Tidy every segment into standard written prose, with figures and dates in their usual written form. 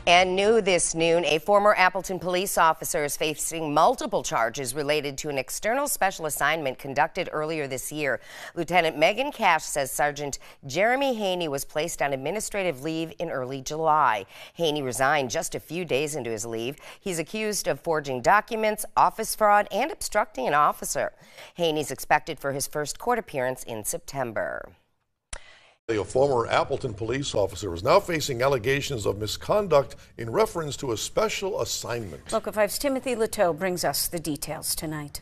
And new this noon, a former Appleton police officer is facing multiple charges related to an external special assignment conducted earlier this year. Lieutenant Megan Cash says Sergeant Jeremy Haney was placed on administrative leave in early July. Haney resigned just a few days into his leave. He's accused of forging documents, office fraud, and obstructing an officer. Haney's expected for his first court appearance in September. A former Appleton police officer is now facing allegations of misconduct in reference to a special assignment. Local 5's Timothy Leteau brings us the details tonight.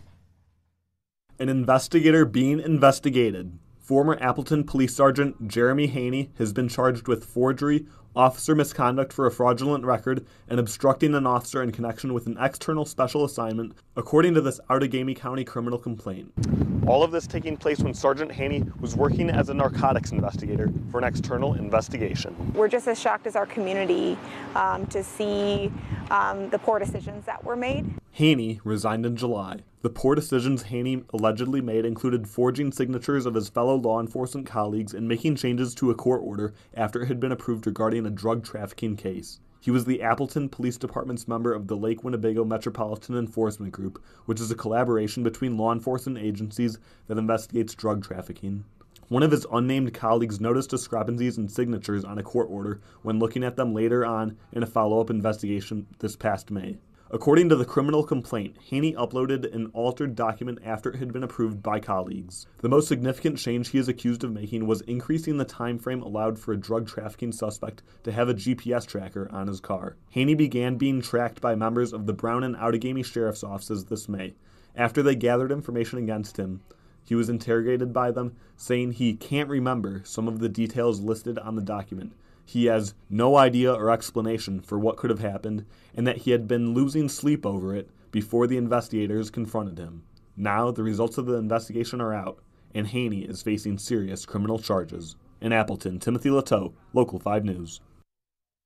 An investigator being investigated. Former Appleton Police Sergeant Jeremy Haney has been charged with forgery, officer misconduct for a fraudulent record, and obstructing an officer in connection with an external special assignment, according to this Outagamie County criminal complaint. All of this taking place when Sergeant Haney was working as a narcotics investigator for an external investigation. We're just as shocked as our community to see the poor decisions that were made. Haney resigned in July. The poor decisions Haney allegedly made included forging signatures of his fellow law enforcement colleagues and making changes to a court order after it had been approved regarding a drug trafficking case. He was the Appleton Police Department's member of the Lake Winnebago Metropolitan Enforcement Group, which is a collaboration between law enforcement agencies that investigates drug trafficking. One of his unnamed colleagues noticed discrepancies in signatures on a court order when looking at them later on in a follow-up investigation this past May. According to the criminal complaint, Haney uploaded an altered document after it had been approved by colleagues. The most significant change he is accused of making was increasing the time frame allowed for a drug trafficking suspect to have a GPS tracker on his car. Haney began being tracked by members of the Brown and Outagamie Sheriff's Offices this May. After they gathered information against him, he was interrogated by them, saying he can't remember some of the details listed on the document. He has no idea or explanation for what could have happened, and that he had been losing sleep over it before the investigators confronted him. Now, the results of the investigation are out, and Haney is facing serious criminal charges. In Appleton, Timothy Leteau, Local 5 News.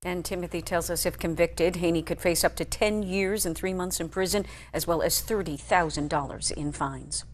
And Timothy tells us if convicted, Haney could face up to 10 years and 3 months in prison, as well as $30,000 in fines.